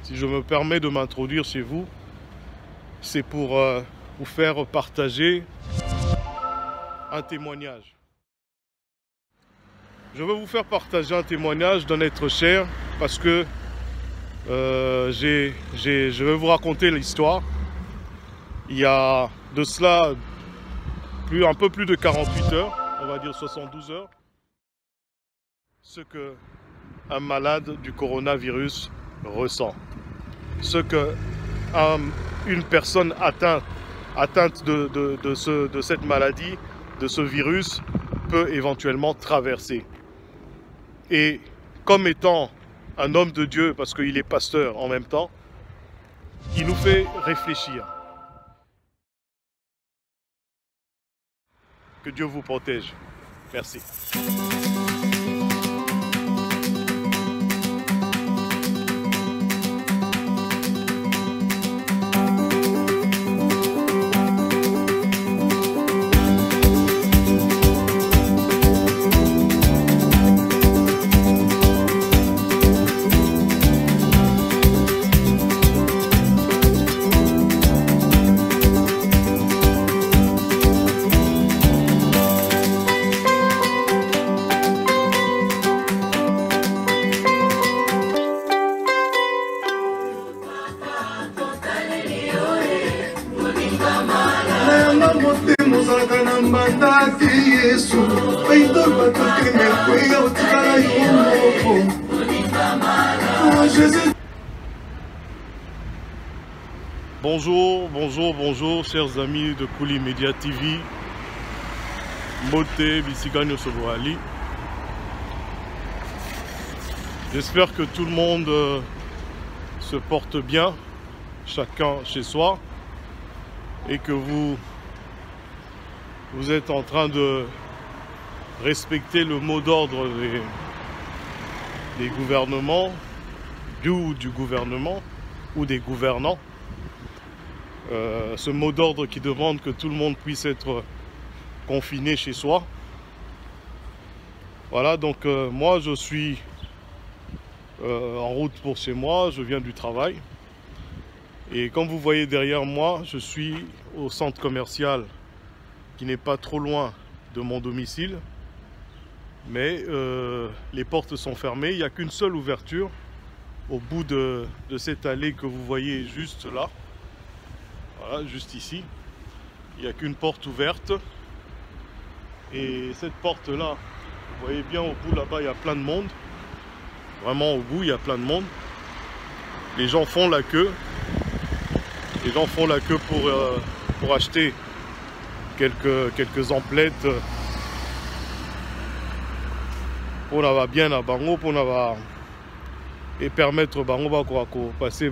Si je me permets de m'introduire chez vous, c'est pour vous faire partager un témoignage. Je veux vous faire partager un témoignage d'un être cher parce que je vais vous raconter l'histoire. Il y a de cela un peu plus de 48 heures, on va dire 72 heures, ce que un malade du coronavirus ressent. Ce que une personne atteinte de cette maladie, de ce virus, peut éventuellement traverser. Et comme étant un homme de Dieu, parce qu'il est pasteur en même temps, il nous fait réfléchir. Que Dieu vous protège. Merci. Bonjour, chers amis de Kouli Media TV. Moté, Bisigano Soboali. J'espère que tout le monde se porte bien, chacun chez soi, et que vous êtes en train de respecter le mot d'ordre des gouvernements, du gouvernement ou des gouvernants. Ce mot d'ordre qui demande que tout le monde puisse être confiné chez soi. Voilà, donc moi je suis en route pour chez moi, je viens du travail. Et comme vous voyez derrière moi, je suis au centre commercial qui n'est pas trop loin de mon domicile. Mais les portes sont fermées, il n'y a qu'une seule ouverture au bout de cette allée que vous voyez juste là. Voilà, juste ici. Il n'y a qu'une porte ouverte. Et cette porte-là, vous voyez bien au bout là-bas, il y a plein de monde. Vraiment au bout, il y a plein de monde. Les gens font la queue. Les gens font la queue pour acheter quelques emplettes. Pour avoir bien à Bango, pour avoir et permettre Bango de passer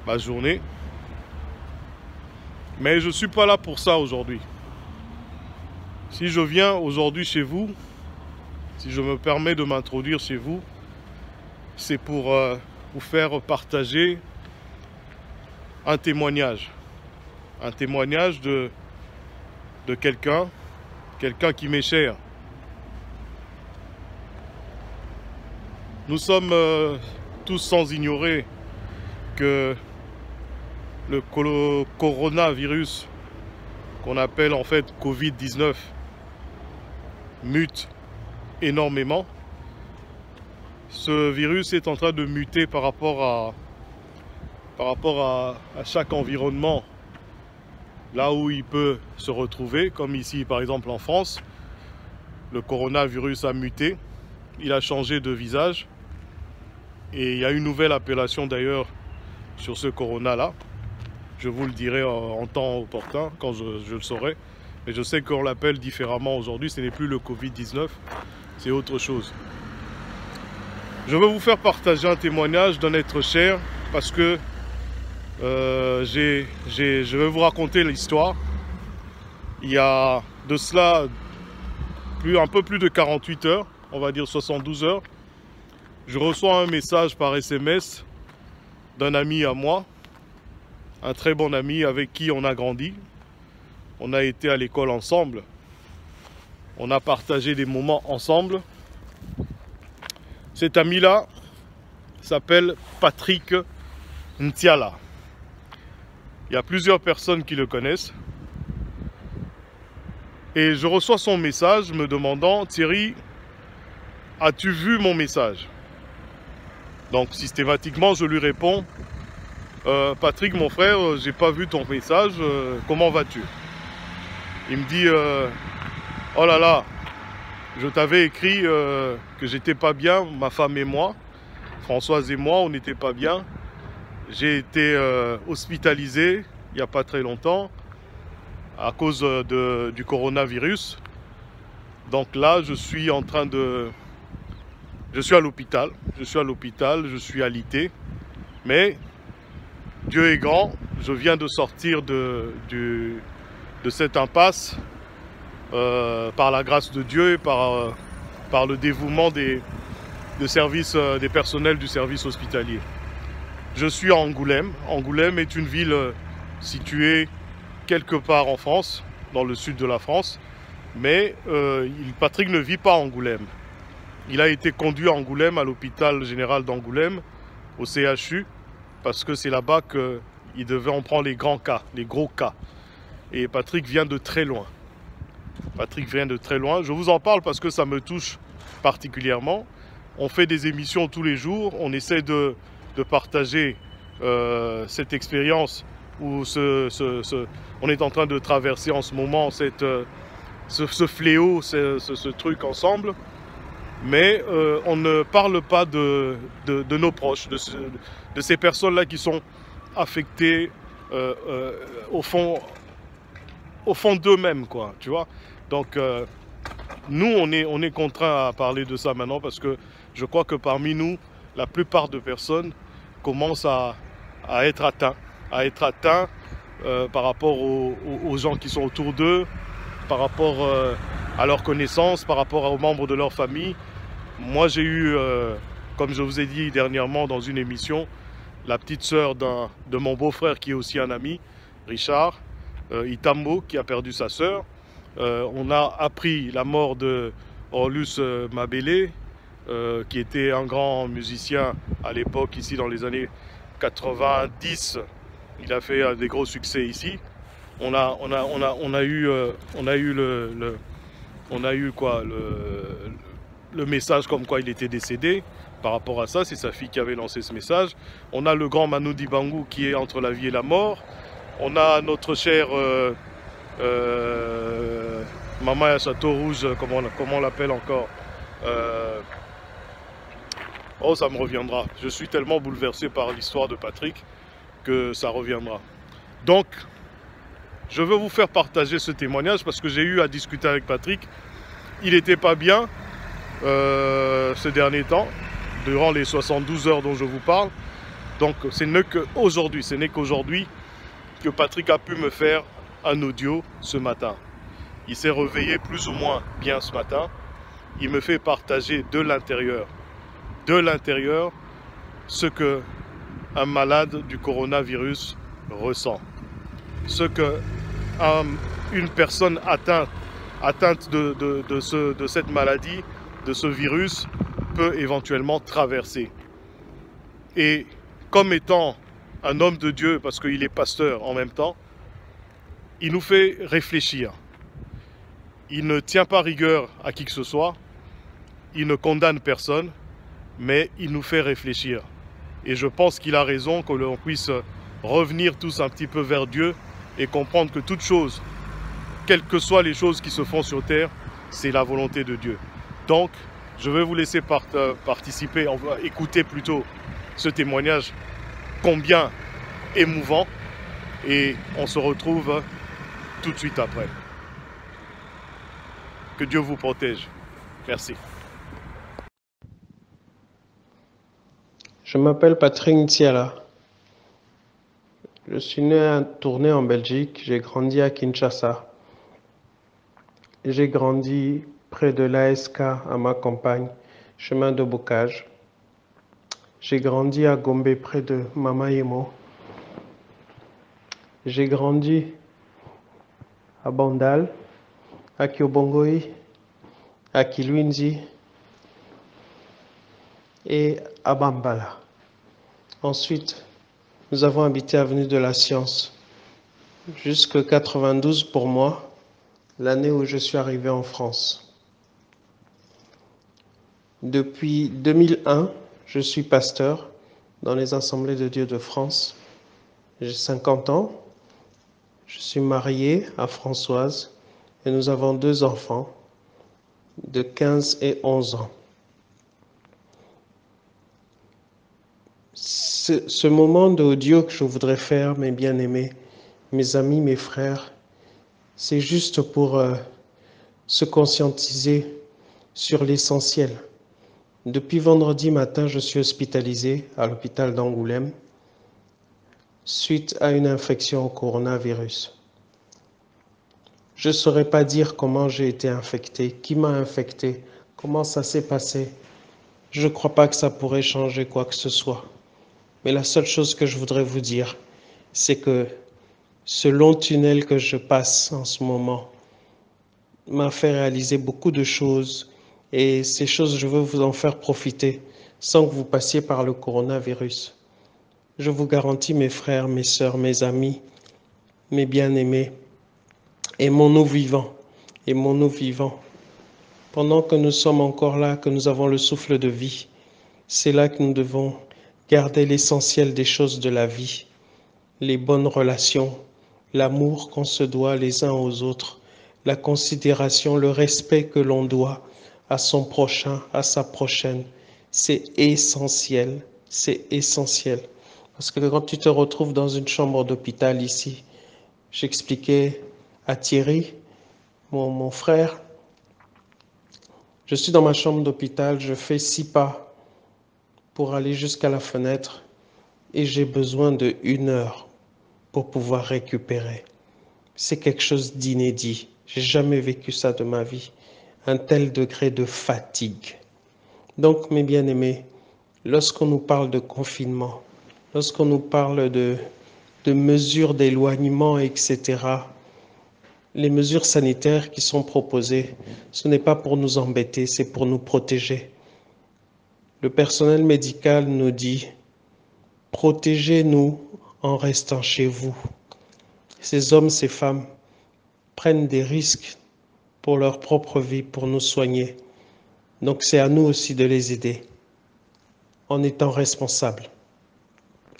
ma journée. Mais je ne suis pas là pour ça aujourd'hui. Si je viens aujourd'hui chez vous, si je me permets de m'introduire chez vous, c'est pour vous faire partager un témoignage. Un témoignage de quelqu'un qui m'est cher. Nous sommes tous sans ignorer que le coronavirus, qu'on appelle en fait Covid-19, mute énormément. Ce virus est en train de muter par rapport à chaque environnement, là où il peut se retrouver, comme ici par exemple en France. Le coronavirus a muté, il a changé de visage, et il y a une nouvelle appellation d'ailleurs sur ce corona-là. Je vous le dirai en temps opportun, quand je le saurai. Mais je sais qu'on l'appelle différemment aujourd'hui. Ce n'est plus le Covid-19, c'est autre chose. Je veux vous faire partager un témoignage d'un être cher parce que je vais vous raconter l'histoire. Il y a de cela un peu plus de 48 heures, on va dire 72 heures. Je reçois un message par SMS d'un ami à moi. Un très bon ami avec qui on a grandi. On a été à l'école ensemble. On a partagé des moments ensemble. Cet ami-là s'appelle Patrick Ntiala. Il y a plusieurs personnes qui le connaissent. Et je reçois son message me demandant: Thierry, as-tu vu mon message? Donc systématiquement je lui réponds: Patrick mon frère, j'ai pas vu ton message, comment vas-tu? Il me dit: oh là là, je t'avais écrit que j'étais pas bien, ma femme et moi, Françoise et moi, on n'était pas bien. J'ai été hospitalisé il n'y a pas très longtemps à cause du coronavirus. Donc là, je suis en train de... Je suis à l'hôpital, je suis alité. Mais Dieu est grand, je viens de sortir de cette impasse par la grâce de Dieu et par le dévouement des personnels du service hospitalier. Je suis à Angoulême. Angoulême est une ville située quelque part en France, dans le sud de la France. Mais Patrick ne vit pas à Angoulême. Il a été conduit à Angoulême, à l'hôpital général d'Angoulême, au CHU, parce que c'est là-bas qu'il devait en prendre les grands cas, les gros cas. Et Patrick vient de très loin. Patrick vient de très loin. Je vous en parle parce que ça me touche particulièrement. On fait des émissions tous les jours, on essaie de partager cette expérience où on est en train de traverser en ce moment ce fléau, ce truc ensemble. Mais on ne parle pas de nos proches, de ces personnes-là qui sont affectées au fond d'eux-mêmes, quoi, tu vois. Donc, nous, on est contraints à parler de ça maintenant parce que je crois que parmi nous, la plupart de personnes commencent à être atteints, par rapport aux gens qui sont autour d'eux, par rapport à leurs connaissances, par rapport aux membres de leur famille. Moi, j'ai eu, comme je vous ai dit dernièrement dans une émission, la petite sœur de mon beau-frère qui est aussi un ami, Richard Itambo, qui a perdu sa sœur. On a appris la mort de Orlus Mabele, qui était un grand musicien à l'époque, ici dans les années 90. Il a fait des gros succès ici. On a eu le message comme quoi il était décédé. Par rapport à ça, c'est sa fille qui avait lancé ce message. On a le grand Manu Dibango qui est entre la vie et la mort. On a notre cher Maman à Château Rouge, comment on l'appelle encore, oh, ça me reviendra. Je suis tellement bouleversé par l'histoire de Patrick que ça reviendra. Donc, je veux vous faire partager ce témoignage parce que j'ai eu à discuter avec Patrick. Il n'était pas bien ces derniers temps, durant les 72 heures dont je vous parle. Donc, ce n'est qu'aujourd'hui que Patrick a pu me faire un audio ce matin. Il s'est réveillé plus ou moins bien ce matin. Il me fait partager de l'intérieur, ce que un malade du coronavirus ressent. Ce que une personne atteinte de cette maladie, de ce virus, peut éventuellement traverser. Et comme étant un homme de Dieu, parce qu'il est pasteur en même temps, il nous fait réfléchir. Il ne tient pas rigueur à qui que ce soit, il ne condamne personne, mais il nous fait réfléchir. Et je pense qu'il a raison que l'on puisse revenir tous un petit peu vers Dieu et comprendre que toute chose, quelles que soient les choses qui se font sur terre, c'est la volonté de Dieu. Donc, je vais vous laisser participer, on va écouter plutôt ce témoignage combien émouvant, et on se retrouve tout de suite après. Que Dieu vous protège. Merci. Je m'appelle Patrick Ntiala. Je suis né à Tournai en Belgique. J'ai grandi à Kinshasa. J'ai grandi près de l'ASK à ma campagne, chemin de Bocage. J'ai grandi à Gombe près de Mamayemo. J'ai grandi à Bandal, à Kiobongoi, à Kilwinzi et à Bambala. Ensuite, nous avons habité avenue de la Science jusqu'en 92 pour moi, l'année où je suis arrivé en France. Depuis 2001, je suis pasteur dans les Assemblées de Dieu de France. J'ai 50 ans. Je suis marié à Françoise et nous avons 2 enfants de 15 et 11 ans. Ce moment d'audio que je voudrais faire, mes bien-aimés, mes amis, mes frères, c'est juste pour se conscientiser sur l'essentiel. Depuis vendredi matin, je suis hospitalisé à l'hôpital d'Angoulême suite à une infection au coronavirus. Je ne saurais pas dire comment j'ai été infecté, qui m'a infecté, comment ça s'est passé. Je ne crois pas que ça pourrait changer quoi que ce soit. Mais la seule chose que je voudrais vous dire, c'est que ce long tunnel que je passe en ce moment m'a fait réaliser beaucoup de choses et ces choses, je veux vous en faire profiter sans que vous passiez par le coronavirus. Je vous garantis, mes frères, mes sœurs, mes amis, mes bien-aimés, aimons-nous vivants, aimons-nous vivants. Pendant que nous sommes encore là, que nous avons le souffle de vie, c'est là que nous devons garder l'essentiel des choses de la vie, les bonnes relations, l'amour qu'on se doit les uns aux autres, la considération, le respect que l'on doit à son prochain, à sa prochaine. C'est essentiel, c'est essentiel. Parce que quand tu te retrouves dans une chambre d'hôpital ici, j'expliquais à Thierry, mon frère, je suis dans ma chambre d'hôpital, je fais 6 pas pour aller jusqu'à la fenêtre et j'ai besoin de 1 heure pour pouvoir récupérer. C'est quelque chose d'inédit. J'ai jamais vécu ça de ma vie. Un tel degré de fatigue. Donc, mes bien-aimés, lorsqu'on nous parle de confinement, lorsqu'on nous parle de mesures d'éloignement, etc., les mesures sanitaires qui sont proposées, ce n'est pas pour nous embêter, c'est pour nous protéger. Le personnel médical nous dit, protégez-nous en restant chez vous. Ces hommes, ces femmes prennent des risques pour leur propre vie, pour nous soigner. Donc c'est à nous aussi de les aider en étant responsables.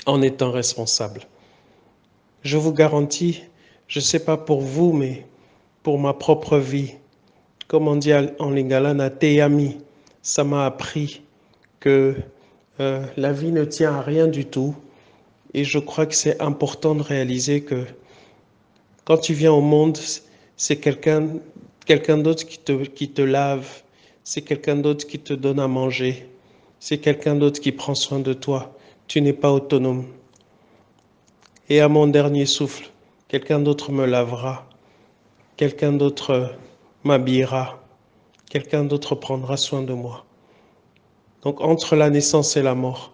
En étant responsables. Je vous garantis, je ne sais pas pour vous, mais pour ma propre vie, comme on dit en lingala, na teyami, ça m'a appris que la vie ne tient à rien du tout. Et je crois que c'est important de réaliser que quand tu viens au monde, c'est quelqu'un d'autre qui te lave, c'est quelqu'un d'autre qui te donne à manger, c'est quelqu'un d'autre qui prend soin de toi. Tu n'es pas autonome. Et à mon dernier souffle, quelqu'un d'autre me lavera, quelqu'un d'autre m'habillera, quelqu'un d'autre prendra soin de moi. Donc entre la naissance et la mort,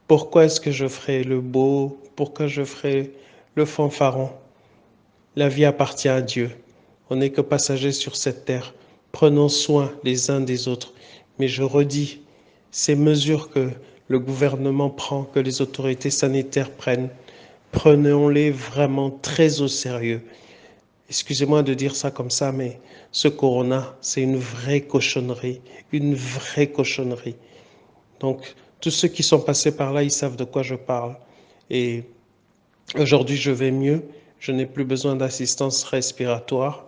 pourquoi est-ce que je ferai le beau? Pourquoi je ferai le fanfaron? La vie appartient à Dieu. On n'est que passagers sur cette terre. Prenons soin les uns des autres. Mais je redis, ces mesures que le gouvernement prend, que les autorités sanitaires prennent, prenons-les vraiment très au sérieux. Excusez-moi de dire ça comme ça, mais ce corona, c'est une vraie cochonnerie. Une vraie cochonnerie. Donc, tous ceux qui sont passés par là, ils savent de quoi je parle. Et aujourd'hui, je vais mieux. Je n'ai plus besoin d'assistance respiratoire.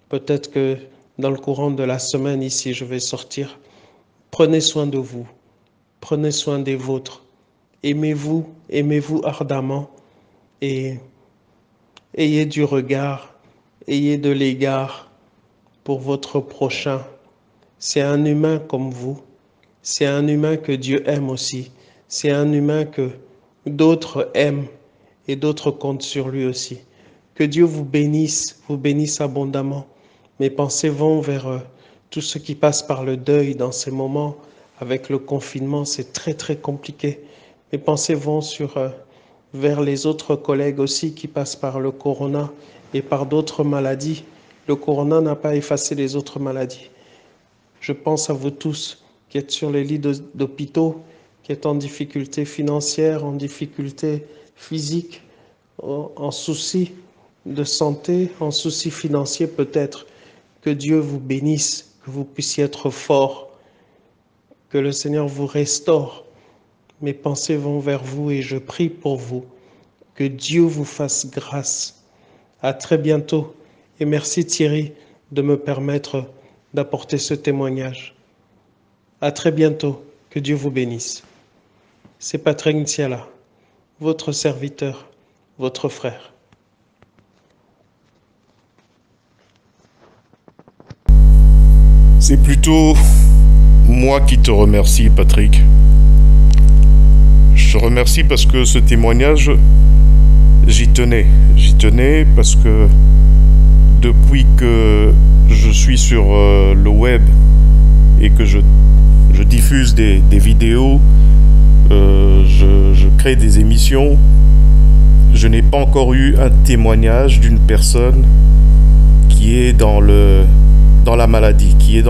Peut-être que dans le courant de la semaine ici, je vais sortir. Prenez soin de vous. Prenez soin des vôtres. Aimez-vous ardemment et ayez du regard, ayez de l'égard pour votre prochain. C'est un humain comme vous. C'est un humain que Dieu aime aussi. C'est un humain que d'autres aiment et d'autres comptent sur lui aussi. Que Dieu vous bénisse abondamment. Mes pensées vont vers tous ceux qui passent par le deuil dans ces moments. Avec le confinement, c'est très très compliqué. Mes pensées vont vers les autres collègues aussi qui passent par le corona et par d'autres maladies. Le corona n'a pas effacé les autres maladies. Je pense à vous tous qui êtes sur les lits d'hôpitaux qui est en difficulté financière, en difficulté physique, en souci de santé, en souci financier peut-être. Que Dieu vous bénisse, que vous puissiez être fort, que le Seigneur vous restaure. Mes pensées vont vers vous et je prie pour vous. Que Dieu vous fasse grâce. À très bientôt et merci Thierry de me permettre d'apporter ce témoignage. À très bientôt. Que Dieu vous bénisse. C'est Patrick Ntiala, votre serviteur, votre frère. C'est plutôt moi qui te remercie, Patrick. Je te remercie parce que ce témoignage, j'y tenais. J'y tenais parce que depuis que je suis sur le web et que je diffuse des vidéos, je crée des émissions, je n'ai pas encore eu un témoignage d'une personne qui est dans la maladie, qui est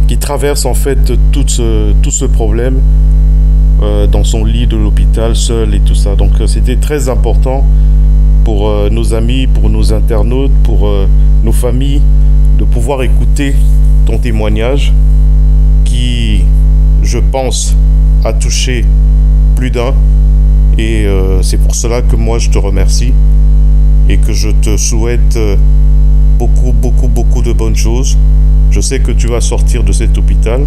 qui traverse en fait tout ce problème dans son lit de l'hôpital, seul et tout ça. Donc c'était très important pour nos amis, pour nos internautes, pour nos familles, de pouvoir écouter ton témoignage qui, je pense, a touché plus d'un. Et c'est pour cela que moi je te remercie et que je te souhaite beaucoup de bonnes choses. Je sais que tu vas sortir de cet hôpital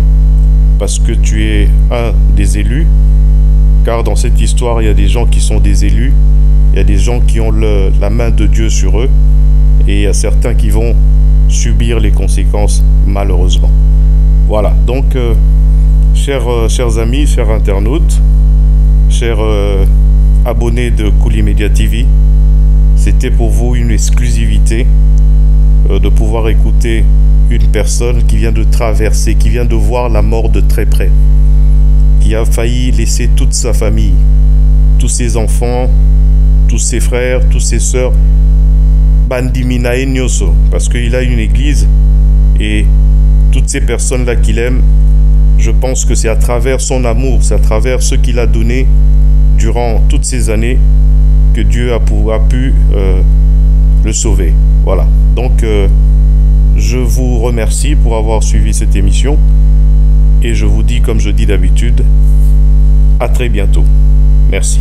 parce que tu es un des élus, car dans cette histoire, il y a des gens qui sont des élus, il y a des gens qui ont la main de Dieu sur eux, et il y a certains qui vont subir les conséquences, malheureusement. Voilà, donc, chers amis, chers internautes, chers abonnés de Kouli Media TV, c'était pour vous une exclusivité de pouvoir écouter une personne qui vient de traverser, qui vient de voir la mort de très près, qui a failli laisser toute sa famille, tous ses enfants, tous ses frères, tous ses sœurs, Bandiminae Nyoso, parce qu'il a une église et toutes ces personnes-là qu'il aime, je pense que c'est à travers son amour, c'est à travers ce qu'il a donné durant toutes ces années que Dieu a pu le sauver. Voilà, donc je vous remercie pour avoir suivi cette émission et je vous dis, comme je dis d'habitude, à très bientôt. Merci.